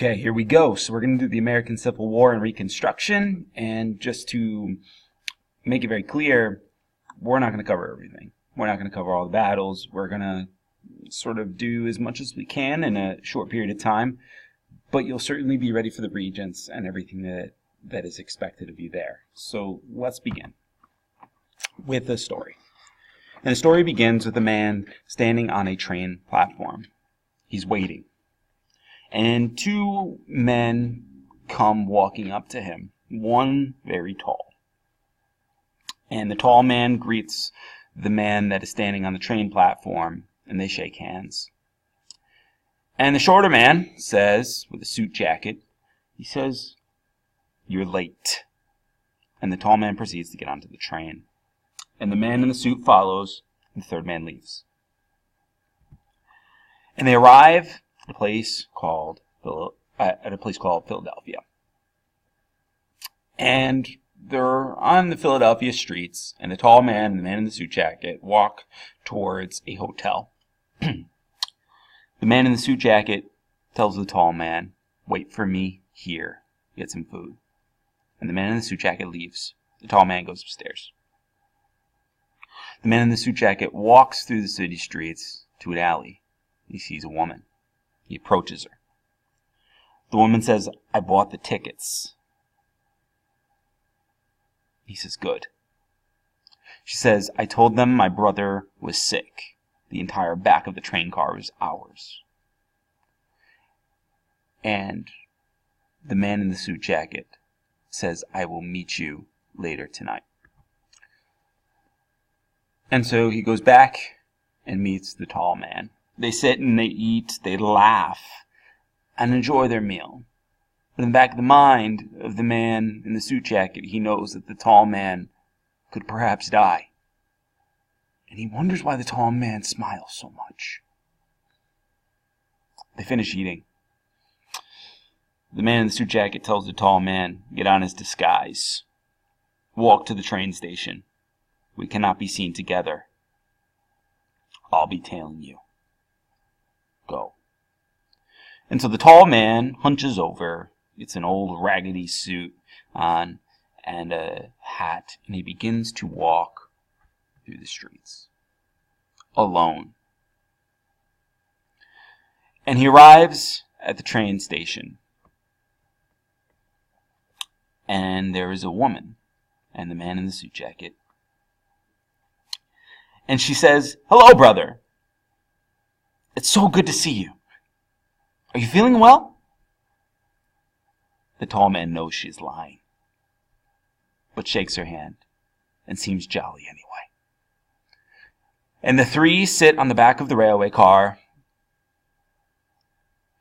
Okay, here we go. So we're going to do the American Civil War and Reconstruction, and just to make it very clear, we're not going to cover everything. We're not going to cover all the battles. We're going to sort of do as much as we can in a short period of time, but you'll certainly be ready for the regents and everything that is expected of you there. So let's begin with the story. And the story begins with a man standing on a train platform. He's waiting. And two men come walking up to him, one very tall. And the tall man greets the man that is standing on the train platform, and they shake hands. And the shorter man says, with a suit jacket, he says, "You're late." And the tall man proceeds to get onto the train. And the man in the suit follows, and the third man leaves. And they arrive at a place called Philadelphia. And they're on the Philadelphia streets, and the tall man and the man in the suit jacket walk towards a hotel. The man in the suit jacket tells the tall man, "Wait for me here, get some food." And the man in the suit jacket leaves. The tall man goes upstairs. The man in the suit jacket walks through the city streets to an alley. He sees a woman. He approaches her. The woman says, "I bought the tickets." He says, "Good." She says, "I told them my brother was sick. The entire back of the train car was ours." And the man in the suit jacket says, "I will meet you later tonight." And so he goes back and meets the tall man. They sit and they eat, they laugh, and enjoy their meal. But in the back of the mind of the man in the suit jacket, he knows that the tall man could perhaps die. And he wonders why the tall man smiles so much. They finish eating. The man in the suit jacket tells the tall man, "Get on his disguise. Walk to the train station. We cannot be seen together. I'll be tailing you. Go." And so the tall man hunches over. It's an old raggedy suit on and a hat, and he begins to walk through the streets alone. And he arrives at the train station. And there is a woman and the man in the suit jacket. And she says, "Hello, brother. It's so good to see you. Are you feeling well?" The tall man knows she is lying, but shakes her hand and seems jolly anyway. And the three sit on the back of the railway car,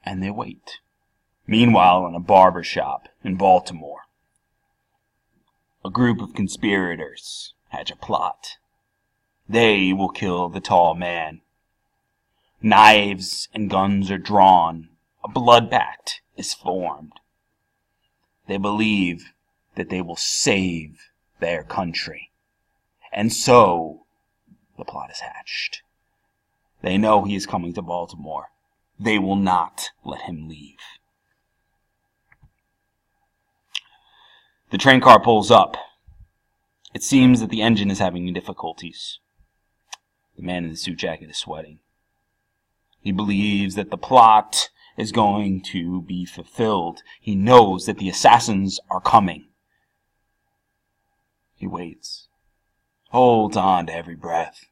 and they wait. Meanwhile, in a barber shop in Baltimore, a group of conspirators hatch a plot. They will kill the tall man. Knives and guns are drawn. A blood pact is formed. They believe that they will save their country. And so, the plot is hatched. They know he is coming to Baltimore. They will not let him leave. The train car pulls up. It seems that the engine is having difficulties. The man in the suit jacket is sweating. He believes that the plot is going to be fulfilled. He knows that the assassins are coming. He waits, holds on to every breath.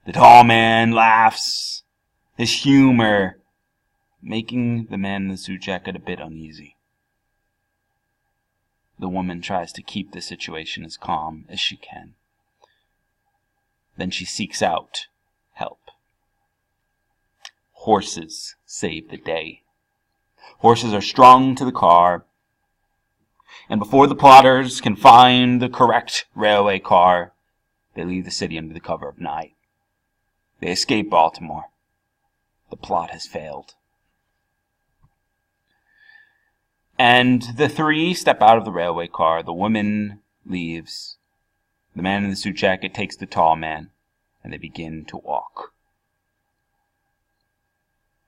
The tall man laughs, his humor making the man in the suit jacket a bit uneasy. The woman tries to keep the situation as calm as she can. Then she seeks out help. Horses save the day. Horses are strung to the car, and before the plotters can find the correct railway car, they leave the city under the cover of night. They escape Baltimore. The plot has failed. And the three step out of the railway car. The woman leaves. The man in the suit jacket takes the tall man, and they begin to walk.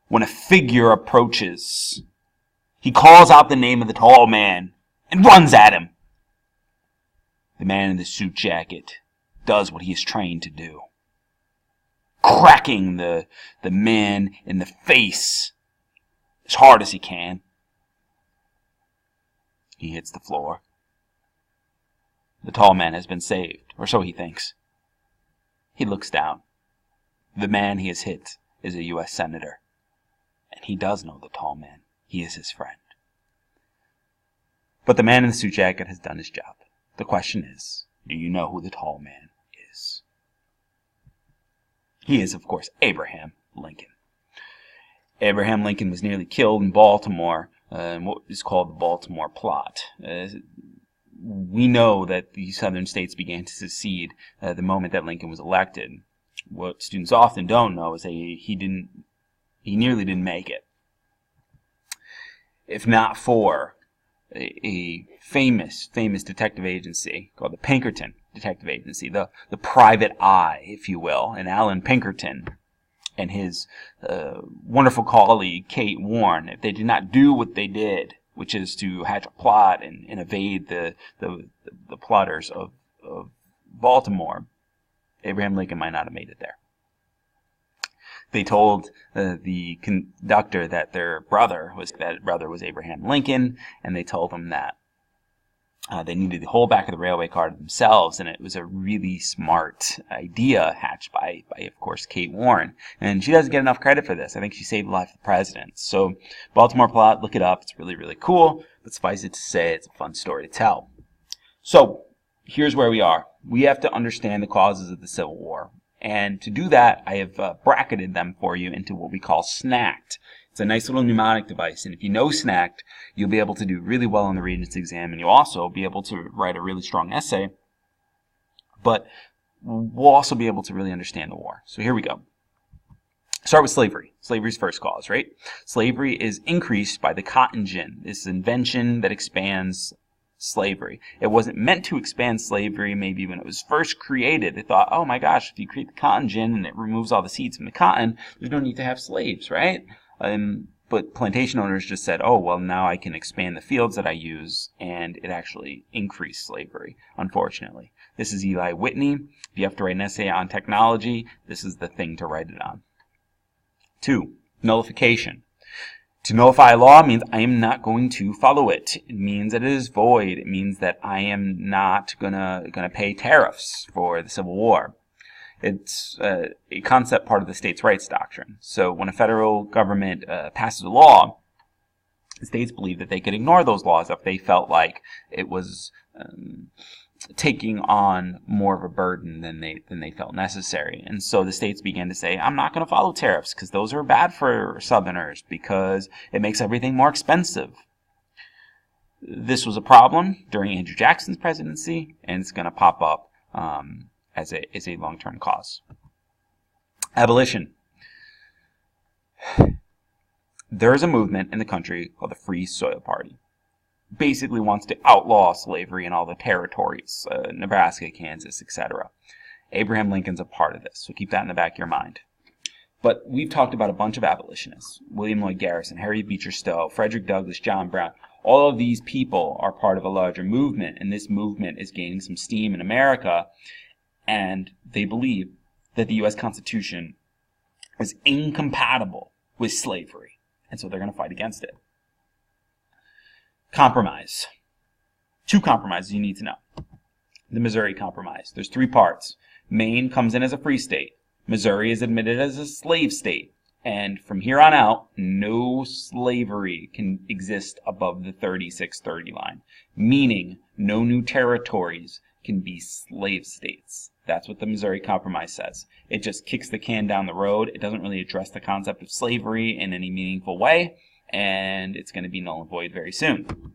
When a figure approaches, He calls out the name of the tall man and runs at him. The man in the suit jacket does what he is trained to do, cracking the man in the face as hard as he can. He hits the floor. The tall man has been saved, or so he thinks. He looks down. The man he has hit is a U.S. Senator, and he does know the tall man. He is his friend. But the man in the suit jacket has done his job. The question is, do you know who the tall man is? He is, of course, Abraham Lincoln. Abraham Lincoln was nearly killed in Baltimore in what is called the Baltimore Plot. We know that the southern states began to secede the moment that Lincoln was elected. What students often don't know is that he nearly didn't make it. If not for a famous detective agency called the Pinkerton Detective Agency, the private eye, if you will, and Alan Pinkerton and his wonderful colleague Kate Warren, if they did not do what they did, which is to hatch a plot and evade the plotters of Baltimore, Abraham Lincoln might not have made it there. They told the conductor that their brother was Abraham Lincoln, and they told him that they needed the whole back of the railway car to themselves, and it was a really smart idea hatched by of course, Kate Warren. And she doesn't get enough credit for this. I think she saved the life of the president. So, Baltimore Plot, look it up. It's really, really cool. But suffice it to say, it's a fun story to tell. So, here's where we are. We have to understand the causes of the Civil War. And to do that, I have bracketed them for you into what we call SNACT. It's a nice little mnemonic device, and if you know SNACT, you'll be able to do really well on the Regents exam, and you'll also be able to write a really strong essay, but we'll also be able to really understand the war. So here we go. Start with slavery. Slavery's first cause, right? Slavery is increased by the cotton gin, this invention that expands slavery. It wasn't meant to expand slavery. Maybe when it was first created, they thought, oh my gosh, if you create the cotton gin and it removes all the seeds from the cotton, there's no need to have slaves, right? But plantation owners just said, oh, well, now I can expand the fields that I use, and it actually increased slavery, unfortunately. This is Eli Whitney. If you have to write an essay on technology, this is the thing to write it on. 2, nullification. To nullify a law means I am not going to follow it. It means that it is void. It means that I am not gonna pay tariffs for the Civil War. It's a concept part of the states' rights doctrine. So when a federal government passes a law, the states believe that they could ignore those laws if they felt like it was taking on more of a burden than they felt necessary. And so the states began to say, I'm not going to follow tariffs because those are bad for Southerners because it makes everything more expensive. This was a problem during Andrew Jackson's presidency, and it's going to pop up as a long-term cause. Abolition. There is a movement in the country called the Free Soil Party. Basically wants to outlaw slavery in all the territories, Nebraska, Kansas, etc. Abraham Lincoln's a part of this, so keep that in the back of your mind. But we've talked about a bunch of abolitionists. William Lloyd Garrison, Harry Beecher Stowe, Frederick Douglass, John Brown. All of these people are part of a larger movement, and this movement is gaining some steam in America, and they believe that the U.S. Constitution is incompatible with slavery, and so they're going to fight against it. Compromise. 2 compromises you need to know. The Missouri Compromise. There's 3 parts. Maine comes in as a free state. Missouri is admitted as a slave state. And from here on out, no slavery can exist above the 3630 line. Meaning, no new territories can be slave states. That's what the Missouri Compromise says. It just kicks the can down the road. It doesn't really address the concept of slavery in any meaningful way. And it's going to be null and void very soon.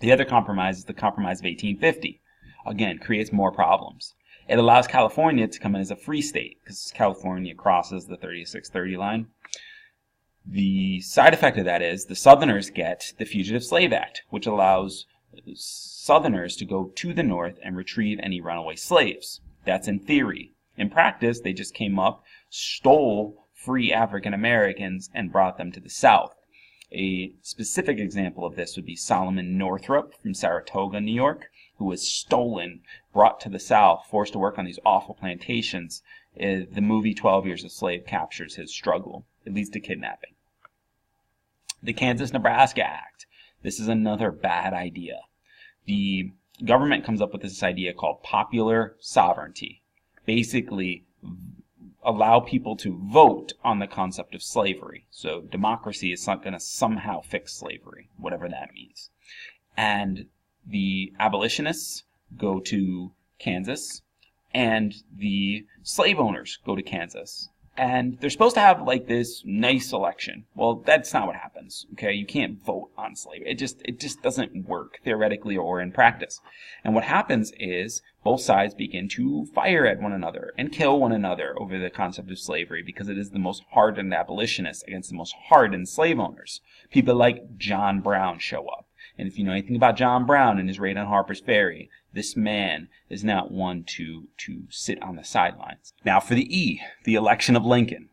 The other compromise is the Compromise of 1850. Again, creates more problems. It allows California to come in as a free state because California crosses the 3630 line. The side effect of that is the Southerners get the Fugitive Slave Act, which allows Southerners to go to the North and retrieve any runaway slaves. That's in theory. In practice, they just came up, stole free African Americans and brought them to the South. A specific example of this would be Solomon Northrop from Saratoga, New York, who was stolen, brought to the South, forced to work on these awful plantations. The movie 12 Years a Slave captures his struggle. It leads to kidnapping. The Kansas-Nebraska Act. This is another bad idea. The government comes up with this idea called popular sovereignty. Basically, allow people to vote on the concept of slavery. So democracy is not going to somehow fix slavery, whatever that means. And the abolitionists go to Kansas, and the slave owners go to Kansas. And they're supposed to have like this nice election. Well, that's not what happens. Okay, you can't vote on slavery. It just doesn't work theoretically or in practice. And what happens is both sides begin to fire at one another and kill one another over the concept of slavery, because it is the most hardened abolitionists against the most hardened slave owners. People like John Brown show up. And if you know anything about John Brown and his raid on Harper's Ferry, this man is not one to sit on the sidelines. Now for the E, the election of Lincoln.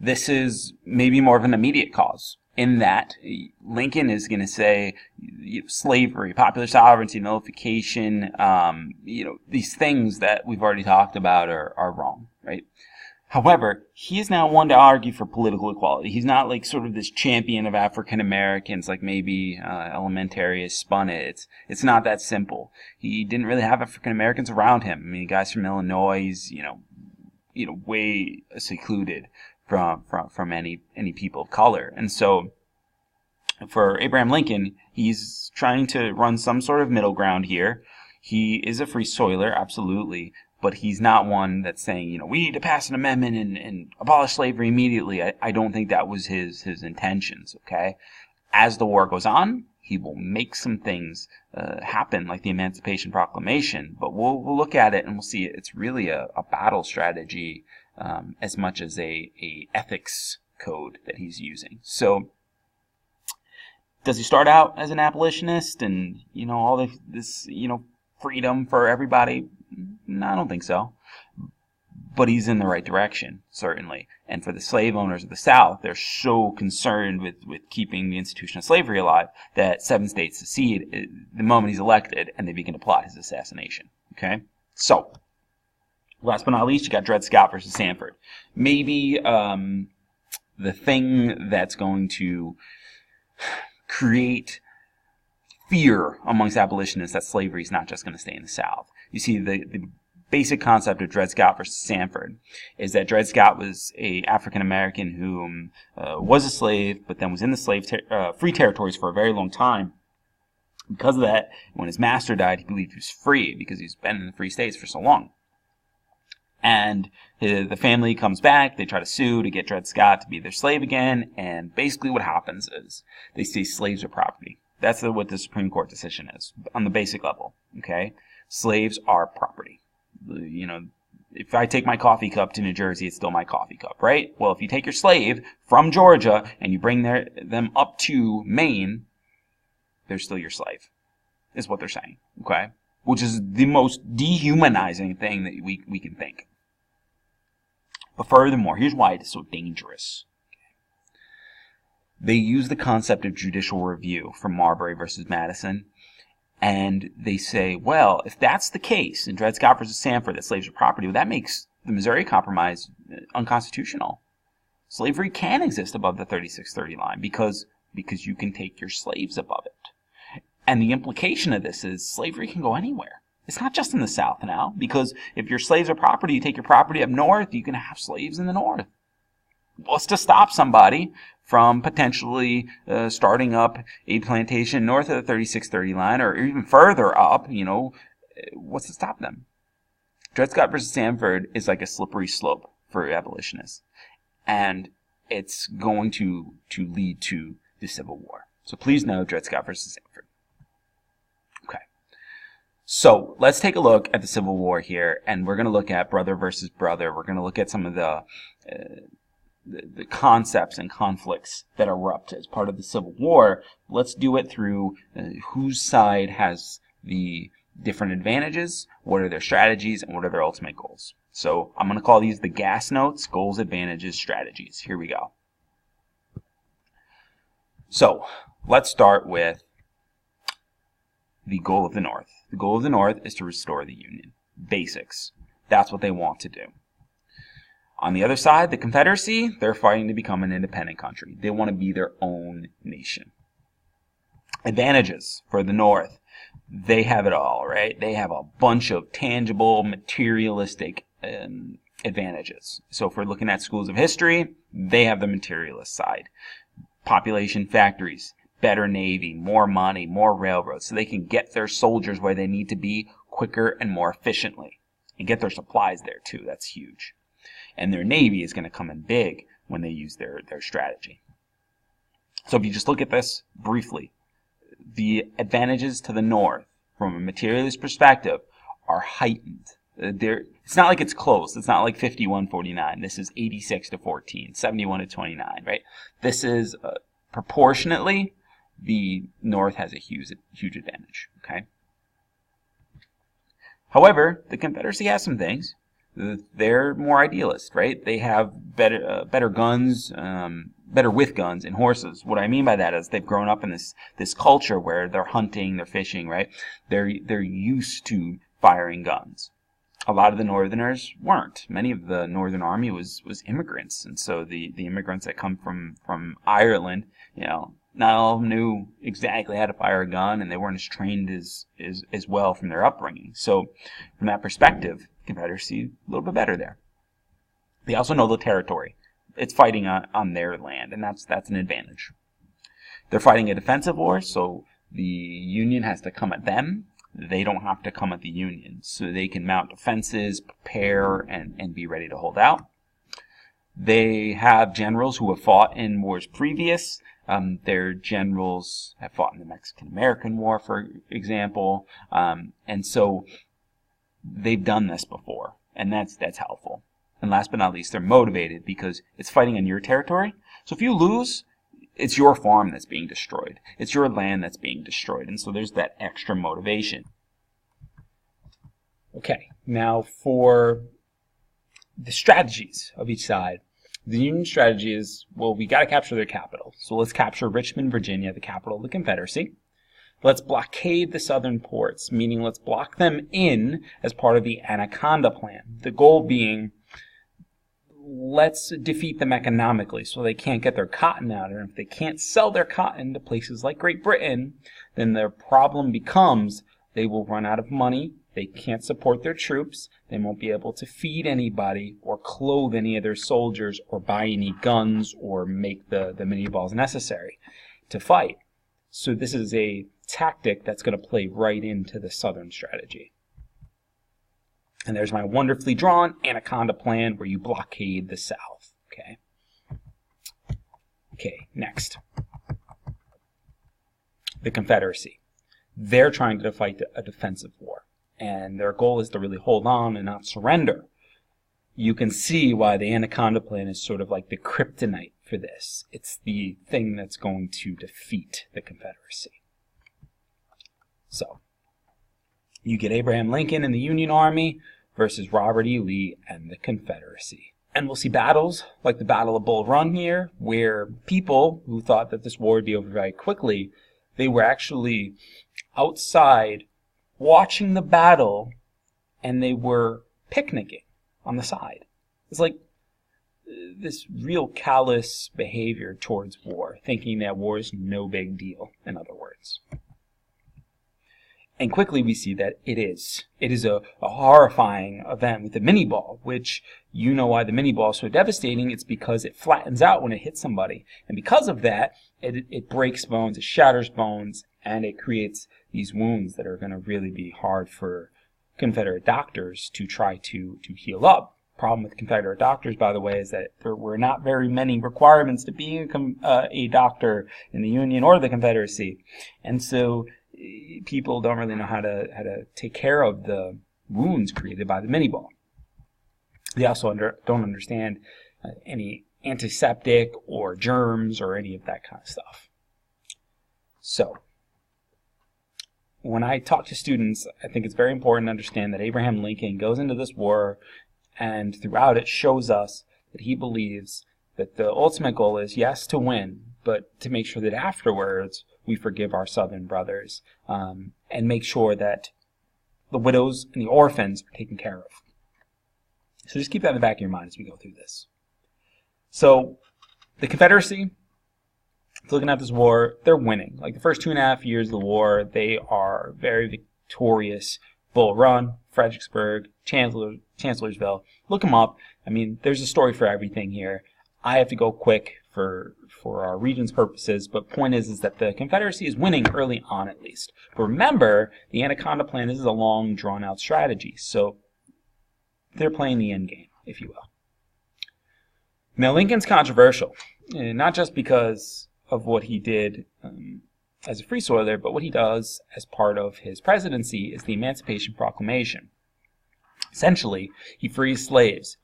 This is maybe more of an immediate cause, in that Lincoln is going to say, slavery, popular sovereignty, nullification, these things that we've already talked about are wrong, right? However, he is now one to argue for political equality. He's not like sort of this champion of African Americans, like maybe Elementary has spun it. It's not that simple. He didn't really have African Americans around him. I mean, guys from Illinois, way secluded from any people of color. And so, for Abraham Lincoln, he's trying to run some sort of middle ground here. He is a free soiler, absolutely. But he's not one that's saying, we need to pass an amendment and abolish slavery immediately. I don't think that was his intentions, okay? As the war goes on, he will make some things happen, like the Emancipation Proclamation. But we'll look at it and we'll see it's really a battle strategy as much as a ethics code that he's using. So, does he start out as an abolitionist and, all this freedom for everybody? No, I don't think so. But he's in the right direction, certainly. And for the slave owners of the South, they're so concerned with keeping the institution of slavery alive that 7 states secede the moment he's elected, and they begin to plot his assassination. Okay? So, last but not least, you got Dred Scott versus Sanford. Maybe the thing that's going to create fear amongst abolitionists that slavery is not just going to stay in the South. You see, the basic concept of Dred Scott versus Sanford is that Dred Scott was a African American who was a slave, but then was in the free territories for a very long time. Because of that, when his master died, he believed he was free because he's been in the free states for so long. And the family comes back, they try to sue to get Dred Scott to be their slave again, and basically what happens is they say slaves are property. That's what the Supreme Court decision is, on the basic level, okay? Slaves are property. If I take my coffee cup to New Jersey, it's still my coffee cup, right? Well, if you take your slave from Georgia and you bring them up to Maine, they're still your slave, is what they're saying, okay? Which is the most dehumanizing thing that we can think. But furthermore, here's why it is so dangerous. They use the concept of judicial review from Marbury versus Madison, and they say, well, if that's the case in Dred Scott versus Sanford, that slaves are property, well, that makes the Missouri Compromise unconstitutional. Slavery can exist above the 3630 line because you can take your slaves above it. And the implication of this is slavery can go anywhere. It's not just in the South now, because if your slaves are property, you take your property up north, you can have slaves in the north. What's to stop somebody from potentially starting up a plantation north of the 3630 line, or even further up? What's to stop them? Dred Scott versus Sanford is like a slippery slope for abolitionists, and it's going to lead to the Civil War. So please know Dred Scott versus Sanford. Okay. So let's take a look at the Civil War here, and we're going to look at brother versus brother. We're going to look at some of the concepts and conflicts that erupt as part of the Civil War. Let's do it through whose side has the different advantages, what are their strategies, and what are their ultimate goals. So I'm going to call these the gas notes: goals, advantages, strategies. Here we go. So let's start with the goal of the North. The goal of the North is to restore the Union. Basics. That's what they want to do. On the other side, the Confederacy, they're fighting to become an independent country. They want to be their own nation. Advantages for the North. They have it all, right? They have a bunch of tangible, materialistic advantages. So if we're looking at schools of history, they have the materialist side. Population factories, better navy, more money, more railroads, so they can get their soldiers where they need to be quicker and more efficiently. And get their supplies there too. That's huge. And their navy is going to come in big when they use their strategy. So if you just look at this briefly, the advantages to the North from a materialist perspective are heightened. It's not like it's close. It's not like 51-49. This is 86-14, 71-29, right? This is proportionately, the North has a huge advantage, okay? However, the Confederacy has some things. They're more idealist, right? They have better guns, better with guns and horses. What I mean by that is they've grown up in this culture where they're hunting, they're fishing, right? They're used to firing guns. A lot of the Northerners weren't. Many of the Northern Army was immigrants, and so the immigrants that come from Ireland, not all of them knew exactly how to fire a gun, and they weren't as trained as well from their upbringing. So, from that perspective, Confederacy a little bit better there. They also know the territory. It's fighting on their land, and that's an advantage. They're fighting a defensive war, so the Union has to come at them. They don't have to come at the Union, so they can mount defenses, prepare, and be ready to hold out. They have generals who have fought in wars previous. Their generals have fought in the Mexican-American War, for example, and so they've done this before, and that's helpful. And last but not least, they're motivated because it's fighting on your territory. So if you lose, it's your farm that's being destroyed. It's your land that's being destroyed, and so there's that extra motivation. Okay, now for the strategies of each side. The Union strategy is, well, we got to capture their capital. So let's capture Richmond, Virginia, the capital of the Confederacy. Let's blockade the southern ports, meaning let's block them in as part of the Anaconda Plan. The goal being, let's defeat them economically so they can't get their cotton out. And if they can't sell their cotton to places like Great Britain, then their problem becomes they will run out of money. They can't support their troops. They won't be able to feed anybody or clothe any of their soldiers or buy any guns or make the mini balls necessary to fight. So this is a tactic that's going to play right into the Southern strategy. And there's my wonderfully drawn Anaconda Plan where you blockade the South. Okay, next. The Confederacy. They're trying to fight a defensive war. And their goal is to really hold on and not surrender. You can see why the Anaconda Plan is sort of like the kryptonite for this. It's the thing that's going to defeat the Confederacy. So, you get Abraham Lincoln and the Union Army versus Robert E. Lee and the Confederacy. And we'll see battles like the Battle of Bull Run here, where people who thought that this war would be over very quickly, they were actually outside watching the battle, and they were picnicking on the side. It's like this real callous behavior towards war, thinking that war is no big deal, in other words. And quickly we see that it is. It is a horrifying event with the mini ball, which you know why the mini ball is so devastating. It's because it flattens out when it hits somebody. And because of that, it breaks bones, it shatters bones, and it creates these wounds that are going to really be hard for Confederate doctors to try to heal up. Problem with Confederate doctors, by the way, is that there were not very many requirements to being a doctor in the Union or the Confederacy. And so people don't really know how to take care of the wounds created by the mini ball. They also don't understand any antiseptic or germs or any of that kind of stuff. So, when I talk to students, I think it's very important to understand that Abraham Lincoln goes into this war, and throughout it shows us that he believes that the ultimate goal is, yes, to win, but to make sure that afterwards we forgive our Southern brothers, and make sure that the widows and the orphans are taken care of. So just keep that in the back of your mind as we go through this. So the Confederacy, looking at this war, they're winning. Like the first 2.5 years of the war, they are very victorious. Bull Run, Fredericksburg, Chancellorsville. Look them up. I mean, there's a story for everything here. I have to go quick for our region's purposes, but point is that the Confederacy is winning early on at least. But remember, the Anaconda Plan, this is a long, drawn-out strategy, so they're playing the end game, if you will. Now, Lincoln's controversial, not just because of what he did as a free soiler, but what he does as part of his presidency is the Emancipation Proclamation. Essentially, he frees slaves,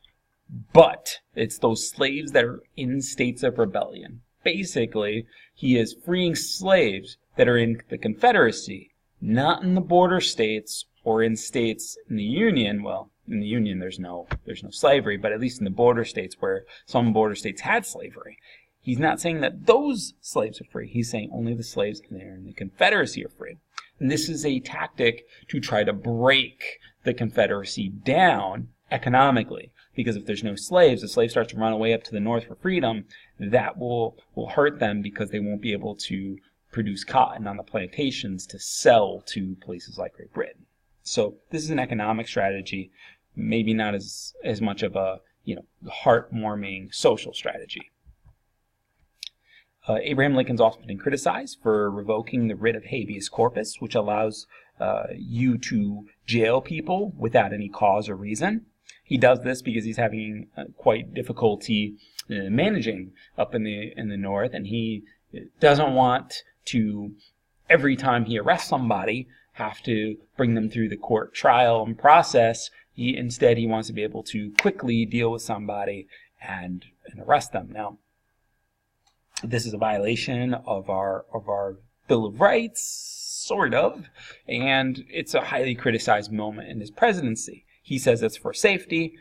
but it's those slaves that are in states of rebellion. Basically, he is freeing slaves that are in the Confederacy, not in the border states or in states in the Union. Well, in the Union there's no slavery, but at least in the border states where some border states had slavery. He's not saying that those slaves are free. He's saying only the slaves in the Confederacy are free. And this is a tactic to try to break the Confederacy down economically. Because if there's no slaves, the slaves start to run away up to the north for freedom, that will hurt them because they won't be able to produce cotton on the plantations to sell to places like Great Britain. So this is an economic strategy, maybe not as much of a heartwarming social strategy. Abraham Lincoln's also been criticized for revoking the writ of habeas corpus, which allows you to jail people without any cause or reason. He does this because he's having quite difficulty managing up in the north, and he doesn't want to, every time he arrests somebody, have to bring them through the court trial and process. Instead, he wants to be able to quickly deal with somebody and arrest them. Now, this is a violation of our Bill of Rights, sort of, and it's a highly criticized moment in his presidency. He says it's for safety.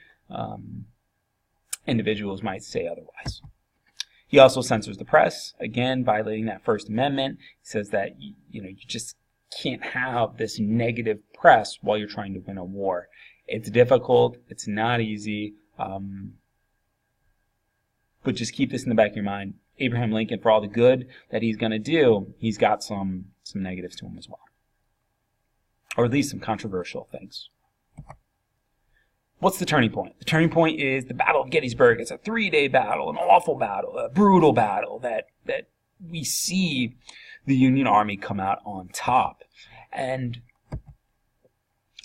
Individuals might say otherwise. He also censors the press, again, violating that First Amendment. He says that you just can't have this negative press while you're trying to win a war. It's difficult. It's not easy. But just keep this in the back of your mind. Abraham Lincoln, for all the good that he's going to do, he's got some negatives to him as well. Or at least some controversial things. What's the turning point? The turning point is the Battle of Gettysburg. It's a 3-day battle, an awful battle, a brutal battle that we see the Union Army come out on top. And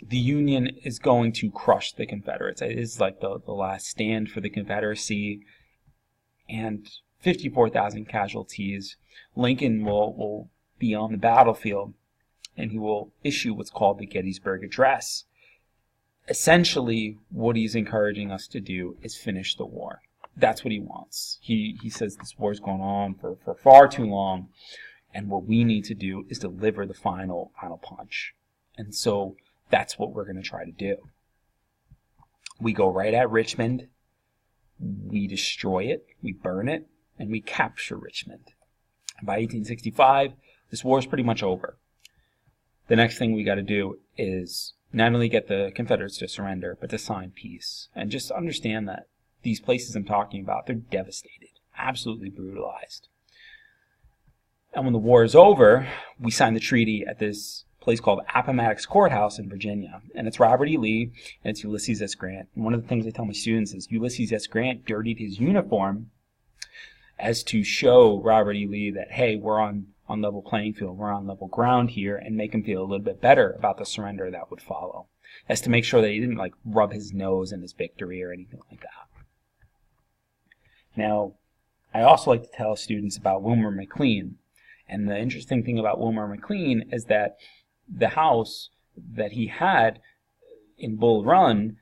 the Union is going to crush the Confederates. It is like the last stand for the Confederacy. And 54,000 casualties. Lincoln will be on the battlefield, and he will issue what's called the Gettysburg Address. Essentially, what he's encouraging us to do is finish the war. That's what he wants. He says this war's going on for far too long, and what we need to do is deliver the final punch. And so that's what we're going to try to do. We go right at Richmond. We destroy it, we burn it, and we capture Richmond. By 1865, this war is pretty much over. The next thing we got to do is not only get the Confederates to surrender, but to sign peace. And just understand that these places I'm talking about, they're devastated, absolutely brutalized. And when the war is over, we sign the treaty at this place called Appomattox Courthouse in Virginia. And it's Robert E. Lee, and it's Ulysses S. Grant. And one of the things I tell my students is Ulysses S. Grant dirtied his uniform as to show Robert E. Lee that, hey, we're on level playing field, we're on level ground here, and make him feel a little bit better about the surrender that would follow. As to make sure that he didn't rub his nose in his victory or anything like that. Now, I also like to tell students about Wilmer McLean. And the interesting thing about Wilmer McLean is that the house that he had in Bull Run,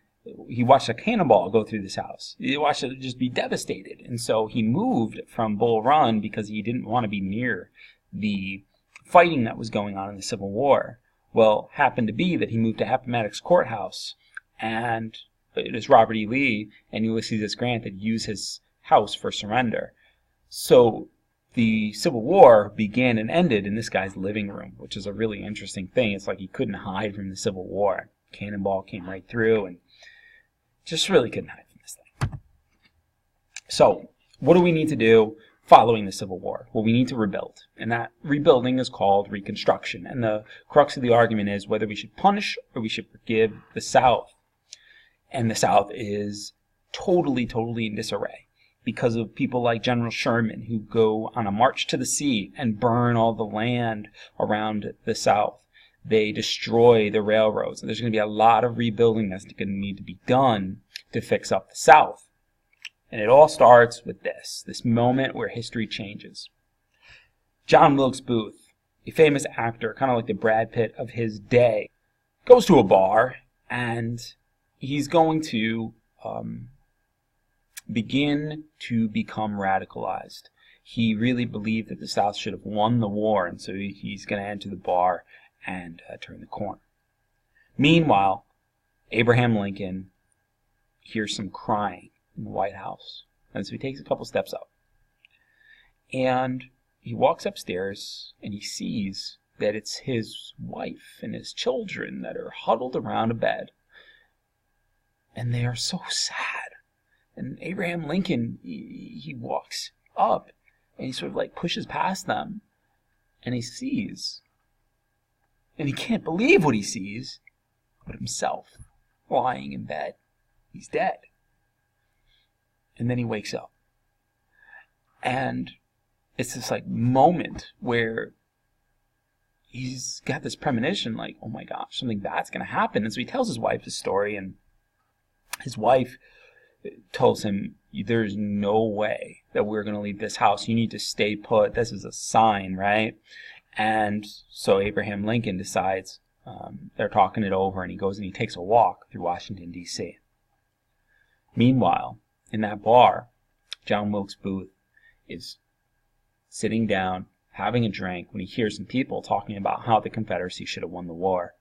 he watched a cannonball go through this house. He watched it just be devastated. And so he moved from Bull Run because he didn't want to be near the fighting that was going on in the Civil War. Well, happened to be that he moved to Appomattox Courthouse, and it is Robert E. Lee and Ulysses S. Grant that used his house for surrender. So the Civil War began and ended in this guy's living room, which is a really interesting thing. It's like he couldn't hide from the Civil War. Cannonball came right through and just really couldn't hide from this thing. So, what do we need to do following the Civil War? Well, we need to rebuild. And that rebuilding is called Reconstruction. And the crux of the argument is whether we should punish or we should forgive the South. And the South is totally in disarray because of people like General Sherman who go on a march to the sea and burn all the land around the South. They destroy the railroads. And there's going to be a lot of rebuilding that's going to need to be done to fix up the South. And it all starts with this moment where history changes. John Wilkes Booth, a famous actor, kind of like the Brad Pitt of his day, goes to a bar and he's going to begin to become radicalized. He really believed that the South should have won the war, and so he's going to enter the bar and turn the corner. Meanwhile, Abraham Lincoln hears some crying in the White House, and so he takes a couple steps up. And he walks upstairs, and he sees that it's his wife and his children that are huddled around a bed. And they are so sad. And Abraham Lincoln, he walks up, and he sort of like pushes past them, and he sees. And he can't believe what he sees, but himself lying in bed. He's dead. And then he wakes up. And it's this like moment where he's got this premonition like, oh my gosh, something bad's going to happen. And so he tells his wife the story, and his wife tells him, there's no way that we're going to leave this house. You need to stay put. This is a sign, right? And so Abraham Lincoln decides, they're talking it over, and he goes and he takes a walk through Washington, D.C. Meanwhile, in that bar, John Wilkes Booth is sitting down, having a drink, when he hears some people talking about how the Confederacy should have won the war.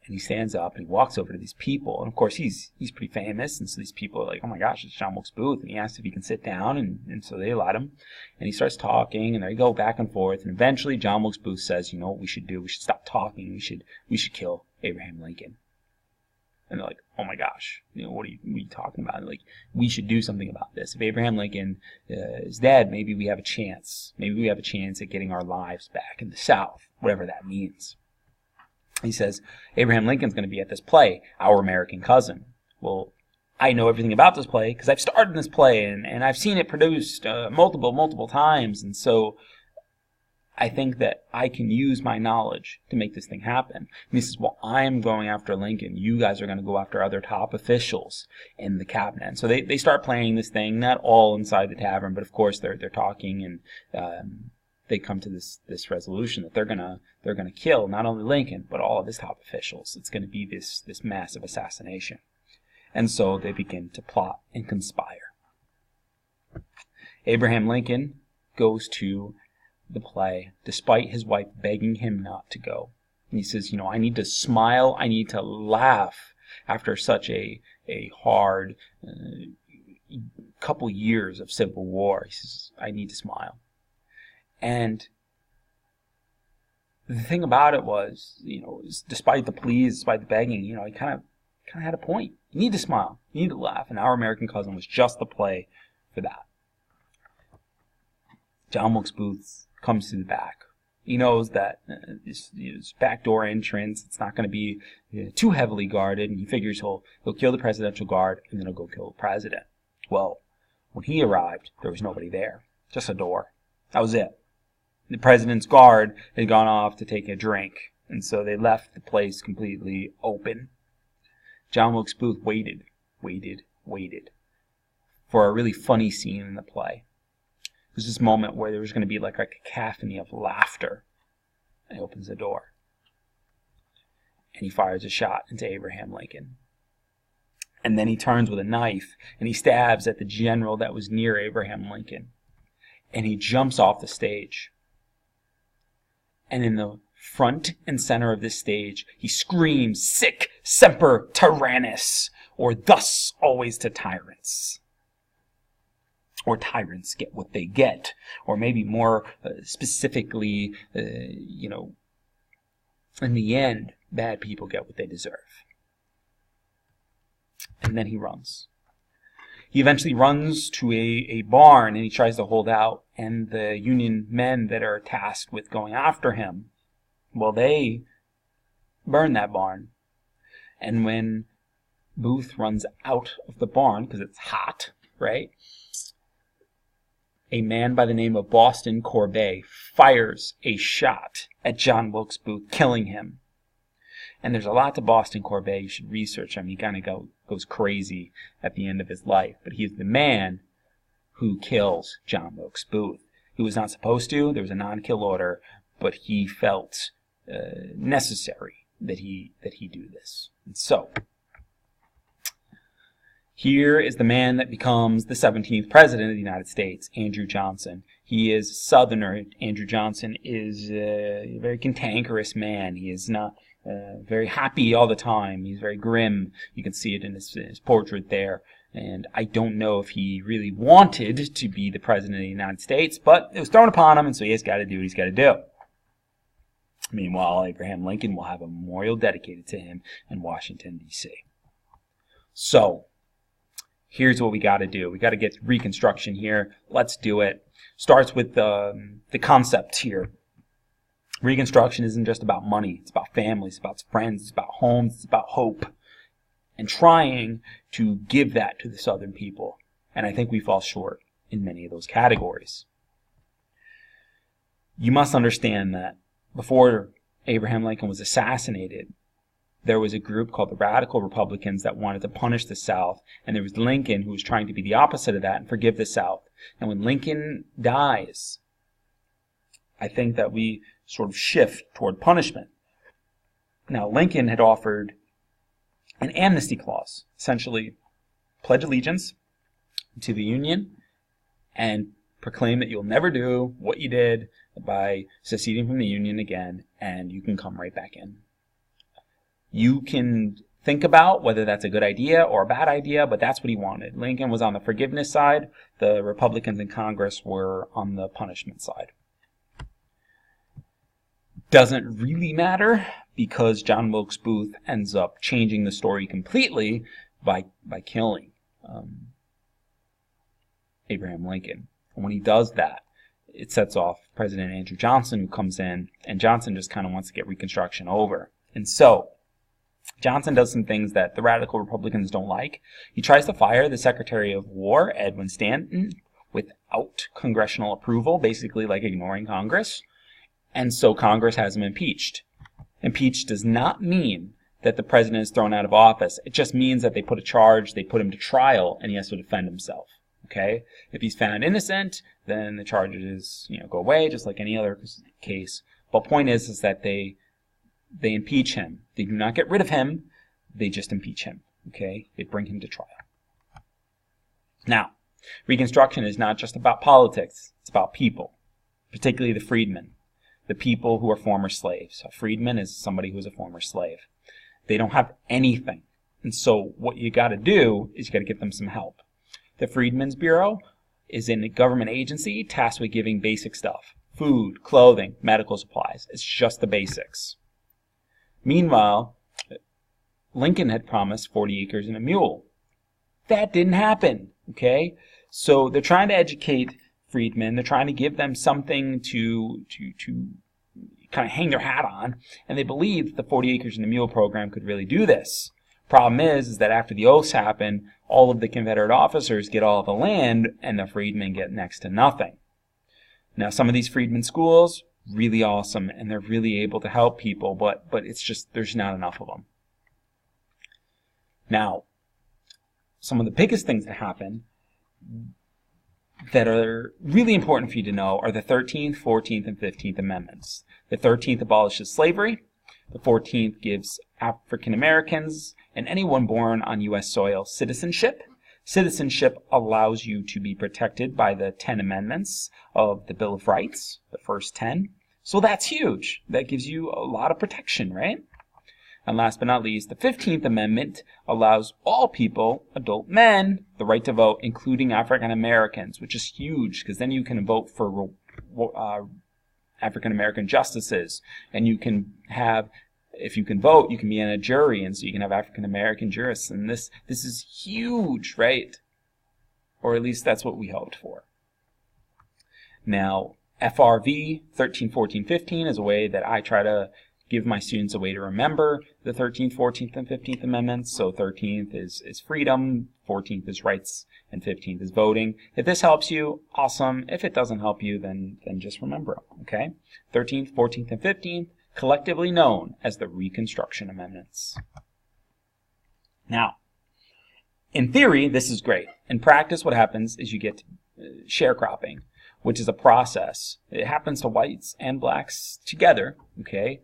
And he stands up and he walks over to these people. And of course, he's pretty famous. And so these people are like, oh my gosh, it's John Wilkes Booth. And he asks if he can sit down. And so they let him. And he starts talking. And they go back and forth. And eventually, John Wilkes Booth says, you know what we should do? We should stop talking. We should kill Abraham Lincoln. And they're like, oh my gosh, you know, what are you talking about? And like, we should do something about this. If Abraham Lincoln is dead, maybe we have a chance. Maybe we have a chance at getting our lives back in the South, whatever that means. He says, Abraham Lincoln's going to be at this play, Our American Cousin. Well, I know everything about this play because I've starred in this play and I've seen it produced multiple times. And so I think that I can use my knowledge to make this thing happen. And he says, well, I'm going after Lincoln. You guys are going to go after other top officials in the cabinet. And so they start playing this thing, not all inside the tavern, but of course they're talking, and they come to this resolution that they're gonna kill not only Lincoln but all of his top officials. It's going to be this massive assassination. And so they begin to plot and conspire. Abraham Lincoln goes to the play despite his wife begging him not to go. And he says, you know, I need to smile, I need to laugh after such a hard couple years of Civil War. He says, I need to smile. And the thing about it was, you know, despite the pleas, despite the begging, you know, he kind of had a point. You need to smile. You need to laugh. And Our American Cousin was just the play for that. John Wilkes Booth comes to the back. He knows that this backdoor entrance, it's not going to be too heavily guarded, and he figures he'll kill the presidential guard and then he'll go kill the president. Well, when he arrived, there was nobody there. Just a door. That was it. The president's guard had gone off to take a drink, and so they left the place completely open. John Wilkes Booth waited for a really funny scene in the play. It was this moment where there was going to be like a cacophony of laughter. And he opens the door. And he fires a shot into Abraham Lincoln. And then he turns with a knife and he stabs at the general that was near Abraham Lincoln. And he jumps off the stage. And in the front and center of this stage, he screams, "Sic semper tyrannis," or "Thus always to tyrants." or tyrants get what they get, or maybe more specifically, in the end, bad people get what they deserve. And then he runs. He eventually runs to a barn, and he tries to hold out, and the Union men that are tasked with going after him, well, they burn that barn. And when Booth runs out of the barn, because it's hot, right, a man by the name of Boston Corbet fires a shot at John Wilkes Booth, killing him. And there's a lot to Boston Corbet. You should research him. He kind of goes crazy at the end of his life. But he's the man who kills John Wilkes Booth. He was not supposed to. There was a non-kill order, but he felt necessary that he do this. And so, here is the man that becomes the 17th president of the United States, Andrew Johnson. He is a Southerner. Andrew Johnson is a very cantankerous man. He is not very happy all the time. He's very grim. You can see it in his portrait there. And I don't know if he really wanted to be the president of the United States, but it was thrown upon him, and so he has got to do what he's got to do. Meanwhile, Abraham Lincoln will have a memorial dedicated to him in Washington, D.C. So, here's what we got to do. We got to get Reconstruction here. Let's do it. Starts with the concept here. Reconstruction isn't just about money. It's about families, it's about friends, it's about homes, it's about hope. And trying to give that to the Southern people. And I think we fall short in many of those categories. You must understand that before Abraham Lincoln was assassinated, there was a group called the Radical Republicans that wanted to punish the South, and there was Lincoln who was trying to be the opposite of that and forgive the South. And when Lincoln dies, I think that we sort of shift toward punishment. Now, Lincoln had offered an amnesty clause, essentially pledge allegiance to the Union and proclaim that you'll never do what you did by seceding from the Union again, and you can come right back in. You can think about whether that's a good idea or a bad idea, but that's what he wanted. Lincoln was on the forgiveness side. The Republicans in Congress were on the punishment side. Doesn't really matter because John Wilkes Booth ends up changing the story completely by killing Abraham Lincoln. And when he does that, it sets off President Andrew Johnson, who comes in, and Johnson just kind of wants to get Reconstruction over. And so, Johnson does some things that the Radical Republicans don't like. He tries to fire the Secretary of War, Edwin Stanton, without congressional approval, basically like ignoring Congress. And so Congress has him impeached. Impeached does not mean that the president is thrown out of office. It just means that they put a charge, they put him to trial, and he has to defend himself. Okay? If he's found innocent, then the charges, go away, just like any other case. But point is that they impeach him. They do not get rid of him. They just impeach him. Okay? They bring him to trial. Now, Reconstruction is not just about politics. It's about people, particularly the freedmen, the people who are former slaves. A freedman is somebody who is a former slave. They don't have anything. And so what you got to do is you got to give them some help. The Freedmen's Bureau is a government agency tasked with giving basic stuff. Food, clothing, medical supplies. It's just the basics. Meanwhile, Lincoln had promised 40 acres and a mule. That didn't happen, okay? So they're trying to educate freedmen. They're trying to give them something to kind of hang their hat on, and they believe that the 40 acres and a mule program could really do this. Problem is that after the oaths happen, all of the Confederate officers get all of the land, and the freedmen get next to nothing. Now, some of these freedmen schools, really awesome, and they're really able to help people, but it's just, there's not enough of them. Now, some of the biggest things that happen that are really important for you to know are the 13th, 14th, and 15th Amendments. The 13th abolishes slavery. The 14th gives African Americans and anyone born on U.S. soil citizenship. Citizenship allows you to be protected by the 10 amendments of the Bill of Rights, the first 10. So that's huge. That gives you a lot of protection, right? And last but not least, the 15th Amendment allows all people, adult men, the right to vote, including African Americans, which is huge because then you can vote for African American justices, and you can have, if you can vote, you can be in a jury, and so you can have African American jurists, and this is huge, right? Or at least that's what we hoped for. Now, FRV 13, 14, 15 is a way that I try to give my students a way to remember the 13th, 14th, and 15th Amendments. So 13th is freedom, 14th is rights, and 15th is voting. If this helps you, awesome. If it doesn't help you, then just remember them, okay? 13th, 14th, and 15th, collectively known as the Reconstruction Amendments. Now, in theory, this is great. In practice, what happens is you get sharecropping, which is a process. It happens to whites and blacks together, okay?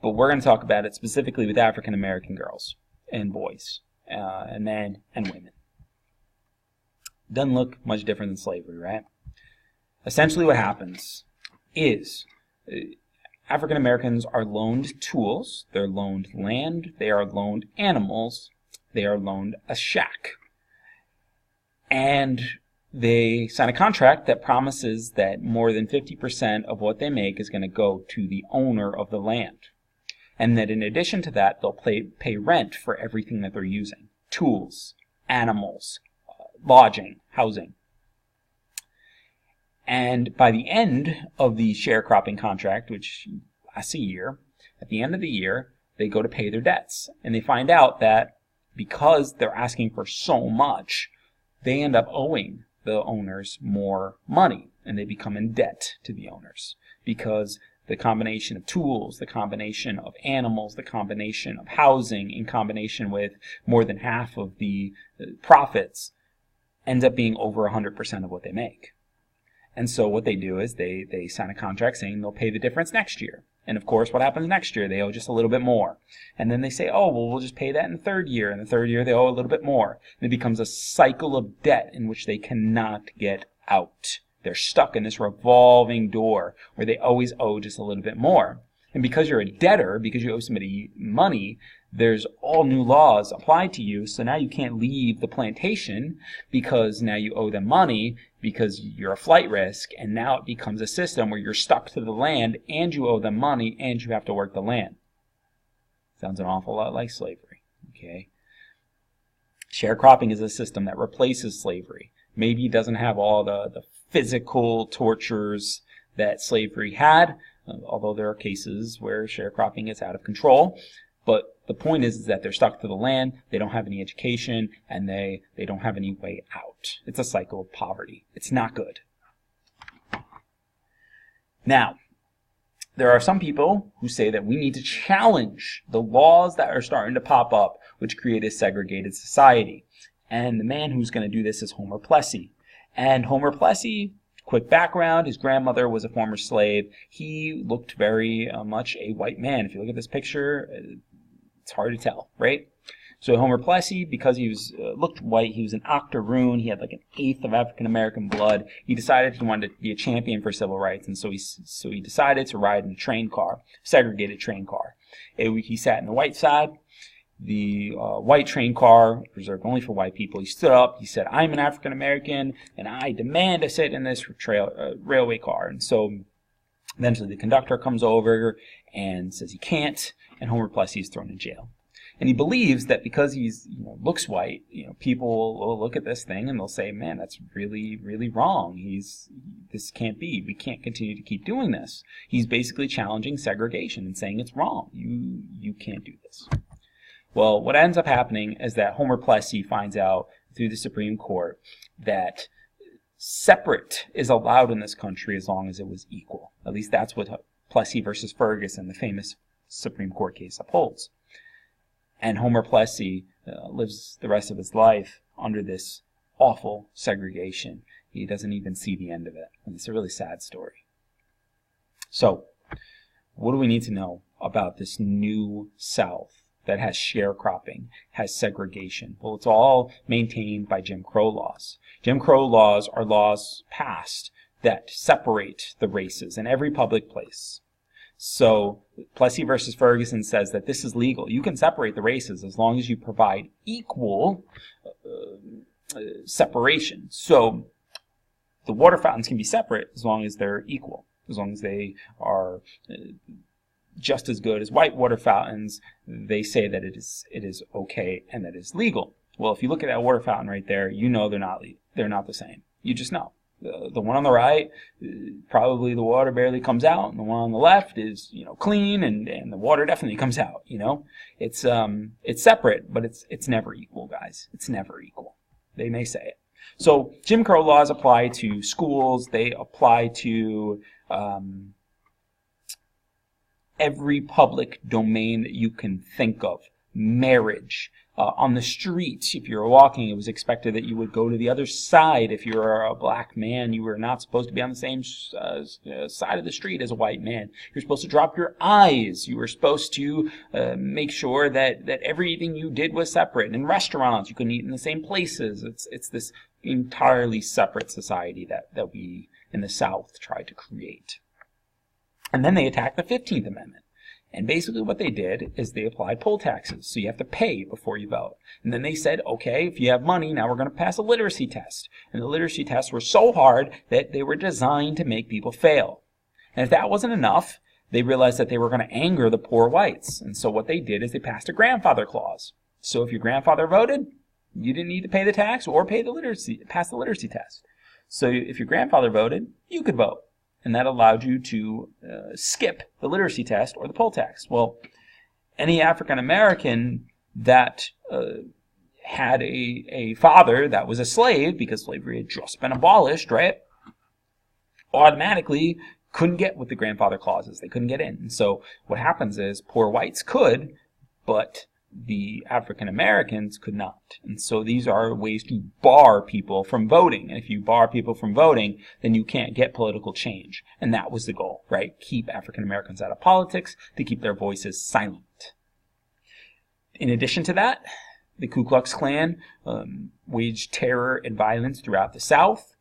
But we're going to talk about it specifically with African American girls and boys, and men and women. Doesn't look much different than slavery, right? Essentially what happens is African Americans are loaned tools, they're loaned land, they are loaned animals, they are loaned a shack. And they sign a contract that promises that more than 50% of what they make is going to go to the owner of the land. And that in addition to that, they'll pay rent for everything that they're using. Tools, animals, lodging, housing. And by the end of the sharecropping contract, which lasts a year, at the end of the year, they go to pay their debts. And they find out that because they're asking for so much, they end up owing the owners more money. And they become in debt to the owners. Because the combination of tools, the combination of animals, the combination of housing, in combination with more than half of the profits, ends up being over 100% of what they make. And so what they do is they sign a contract saying they'll pay the difference next year. And of course, what happens next year? They owe just a little bit more. And then they say, oh, well, we'll just pay that in the third year. And the third year, they owe a little bit more. And it becomes a cycle of debt in which they cannot get out. They're stuck in this revolving door where they always owe just a little bit more. And because you're a debtor, because you owe somebody money, there's all new laws applied to you. So now you can't leave the plantation because now you owe them money because you're a flight risk. And now it becomes a system where you're stuck to the land and you owe them money and you have to work the land. Sounds an awful lot like slavery. Okay. Sharecropping is a system that replaces slavery. Maybe it doesn't have all the physical tortures that slavery had, although there are cases where sharecropping gets out of control. But the point is that they're stuck to the land, they don't have any education, and they don't have any way out. It's a cycle of poverty. It's not good. Now, there are some people who say that we need to challenge the laws that are starting to pop up, which create a segregated society. And the man who's going to do this is Homer Plessy. And Homer Plessy, quick background, his grandmother was a former slave. He looked very much a white man. If you look at this picture, it's hard to tell, right? So Homer Plessy, because he was looked white, he was an octoroon. He had like an eighth of African American blood. He decided he wanted to be a champion for civil rights, and so he decided to ride in a train car, segregated train car. He sat in the white side. The white train car, reserved only for white people. He stood up. He said, "I'm an African American, and I demand to sit in this railway car." And so eventually the conductor comes over and says he can't, and Homer Plessy is thrown in jail. And he believes that because he's looks white, people will look at this thing and they'll say, "Man, that's really, really wrong. This can't be. We can't continue to keep doing this." He's basically challenging segregation and saying it's wrong. You can't do this. Well, what ends up happening is that Homer Plessy finds out through the Supreme Court that separate is allowed in this country as long as it was equal. At least that's what Plessy versus Ferguson, the famous Supreme Court case, upholds. And Homer Plessy lives the rest of his life under this awful segregation. He doesn't even see the end of it. And it's a really sad story. So, what do we need to know about this new South that has sharecropping, has segregation? Well, it's all maintained by Jim Crow laws. Jim Crow laws are laws passed that separate the races in every public place. So Plessy versus Ferguson says that this is legal. You can separate the races as long as you provide equal separation. So the water fountains can be separate as long as they're equal, as long as they are just as good as white water fountains. They say that it is okay and that it's legal. Well, if you look at that water fountain right there, you know they're not the same. You just know. The one on the right, probably the water barely comes out, and the one on the left is, clean, and the water definitely comes out. It's separate, but it's never equal, guys. It's never equal. They may say it. So Jim Crow laws apply to schools. They apply to every public domain that you can think of. Marriage. On the streets, if you were walking, it was expected that you would go to the other side. If you were a black man, you were not supposed to be on the same side of the street as a white man. You're supposed to drop your eyes. You were supposed to make sure that everything you did was separate. In restaurants, you couldn't eat in the same places. It's this entirely separate society that we in the South tried to create. And then they attacked the 15th Amendment. And basically what they did is they applied poll taxes. So you have to pay before you vote. And then they said, okay, if you have money, now we're going to pass a literacy test. And the literacy tests were so hard that they were designed to make people fail. And if that wasn't enough, they realized that they were going to anger the poor whites. And so what they did is they passed a grandfather clause. So if your grandfather voted, you didn't need to pay the tax or pass the literacy test. So if your grandfather voted, you could vote. And that allowed you to skip the literacy test or the poll tax. Well, any African American that had a father that was a slave, because slavery had just been abolished, right, automatically couldn't get with the grandfather clauses. They couldn't get in. And so what happens is poor whites could, but the African Americans could not. And so these are ways to bar people from voting. And if you bar people from voting, then you can't get political change. And that was the goal, right? Keep African Americans out of politics, to keep their voices silent. In addition to that, the Ku Klux Klan waged terror and violence throughout the South,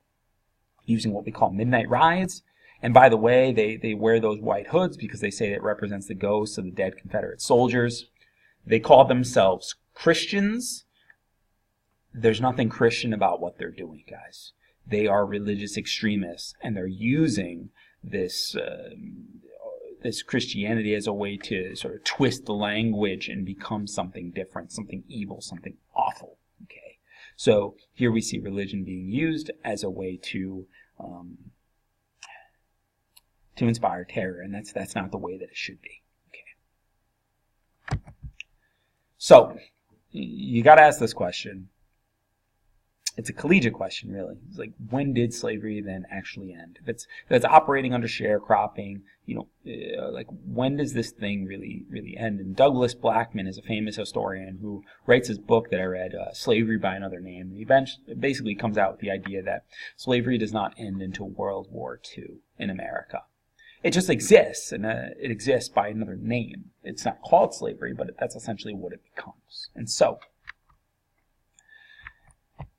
using what we call midnight rides. And by the way, they wear those white hoods because they say it represents the ghosts of the dead Confederate soldiers. They call themselves Christians. There's nothing Christian about what they're doing, guys. They are religious extremists, and they're using this Christianity as a way to sort of twist the language and become something different, something evil, something awful. Okay, so here we see religion being used as a way to inspire terror, and that's not the way that it should be. So, you got to ask this question. It's a collegiate question, really. It's like, when did slavery then actually end? If it's operating under sharecropping, like, when does this thing really end? And Douglas Blackman is a famous historian who writes his book that I read, Slavery by Another Name. And he basically comes out with the idea that slavery does not end until World War II in America. It just exists, and it exists by another name. It's not called slavery, but that's essentially what it becomes. And so,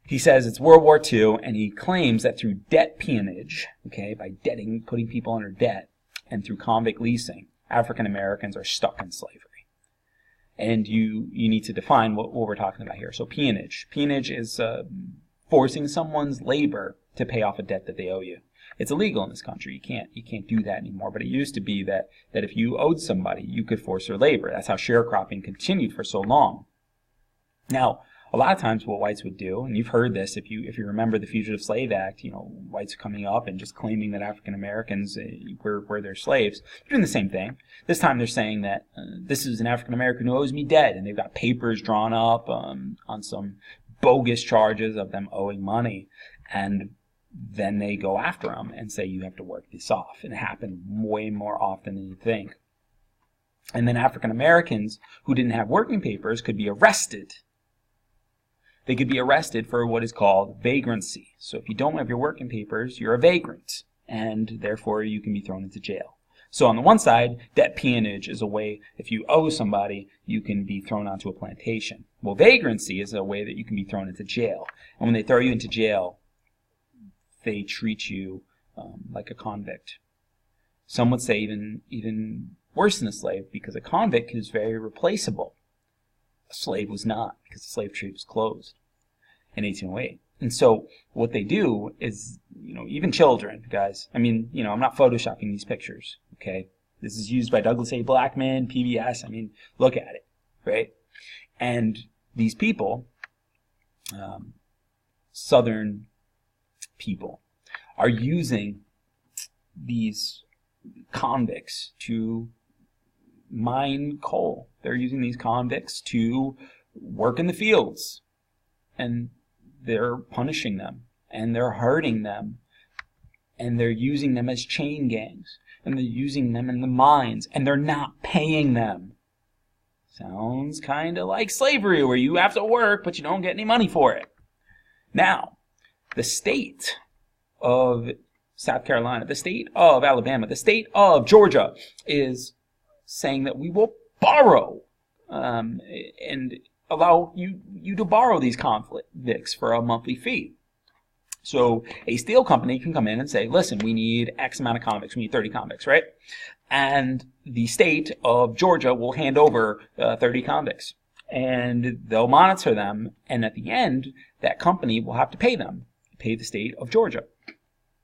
he says it's World War II, and he claims that through debt peonage, okay, by putting people under debt, and through convict leasing, African Americans are stuck in slavery. And you need to define what we're talking about here. So peonage. Peonage is forcing someone's labor to pay off a debt that they owe you. It's illegal in this country. You can't do that anymore. But it used to be that if you owed somebody, you could force their labor. That's how sharecropping continued for so long. Now, a lot of times what whites would do, and you've heard this if you remember the Fugitive Slave Act, whites coming up and just claiming that African Americans were their slaves. They're doing the same thing. This time they're saying that this is an African American who owes me debt, and they've got papers drawn up on some bogus charges of them owing money, and then they go after them and say, you have to work this off. And it happened way more often than you think. And then African Americans who didn't have working papers could be arrested. They could be arrested for what is called vagrancy. So if you don't have your working papers, you're a vagrant, and therefore you can be thrown into jail. So on the one side, debt peonage is a way, if you owe somebody, you can be thrown onto a plantation. Well, vagrancy is a way that you can be thrown into jail. And when they throw you into jail, they treat you like a convict. Some would say even worse than a slave, because a convict is very replaceable. A slave was not, because the slave trade was closed in 1808. And so what they do is, even children, guys, I mean, I'm not photoshopping these pictures, okay? This is used by Douglas A. Blackman, PBS, I mean, look at it, right? And these people, Southern people, are using these convicts to mine coal. They're using these convicts to work in the fields, and they're punishing them, and they're hurting them, and they're using them as chain gangs, and they're using them in the mines, and they're not paying them. Sounds kind of like slavery, where you have to work, but you don't get any money for it. Now, the state of South Carolina, the state of Alabama, the state of Georgia is saying that we will borrow and allow you to borrow these convicts for a monthly fee. So a steel company can come in and say, listen, we need X amount of convicts. We need 30 convicts, right? And the state of Georgia will hand over 30 convicts. And they'll monitor them. And at the end, that company will have to pay them, pay the state of Georgia.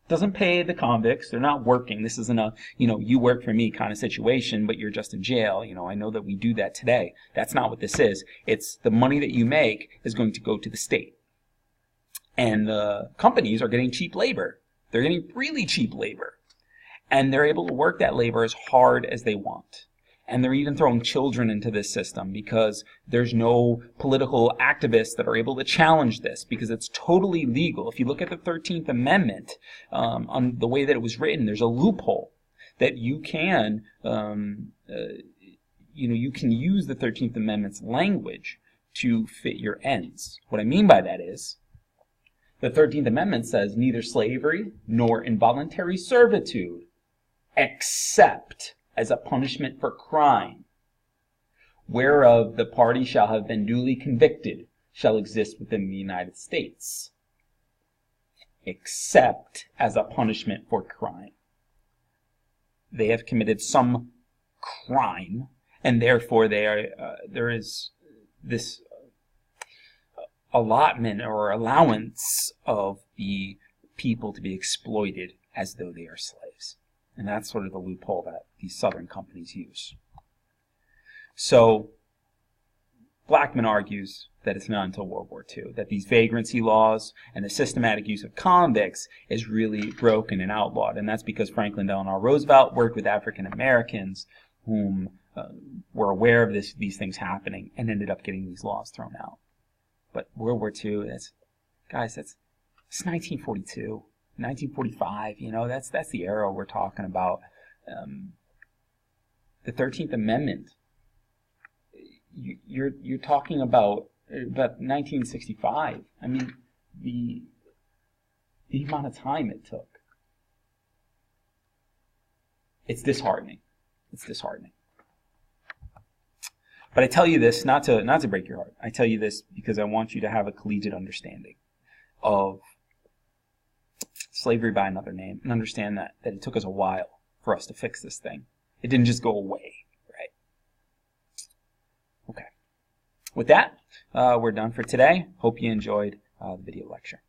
Doesn't pay the convicts. They're not working. This isn't a, you work for me kind of situation, but you're just in jail. I know that we do that today. That's not what this is. It's the money that you make is going to go to the state. And the companies are getting cheap labor. They're getting really cheap labor. And they're able to work that labor as hard as they want. And they're even throwing children into this system because there's no political activists that are able to challenge this, because it's totally legal. If you look at the 13th Amendment, on the way that it was written, there's a loophole that you can, you can use the 13th Amendment's language to fit your ends. What I mean by that is, the 13th Amendment says neither slavery nor involuntary servitude, except as a punishment for crime, whereof the party shall have been duly convicted, shall exist within the United States. Except as a punishment for crime. They have committed some crime, and therefore there is this allotment or allowance of the people to be exploited as though they are slaves. And that's sort of the loophole that these Southern companies use. So, Blackman argues that it's not until World War II that these vagrancy laws and the systematic use of convicts is really broken and outlawed. And that's because Franklin Delano Roosevelt worked with African Americans whom were aware of these things happening and ended up getting these laws thrown out. But World War II, it's 1942. 1945, that's the era we're talking about. The 13th Amendment, you're talking about 1965. I mean, the amount of time it took. It's disheartening. It's disheartening. But I tell you this not to break your heart. I tell you this because I want you to have a collegiate understanding of slavery by another name, and understand that it took us a while for us to fix this thing. It didn't just go away, right? Okay. With that, we're done for today. Hope you enjoyed the video lecture.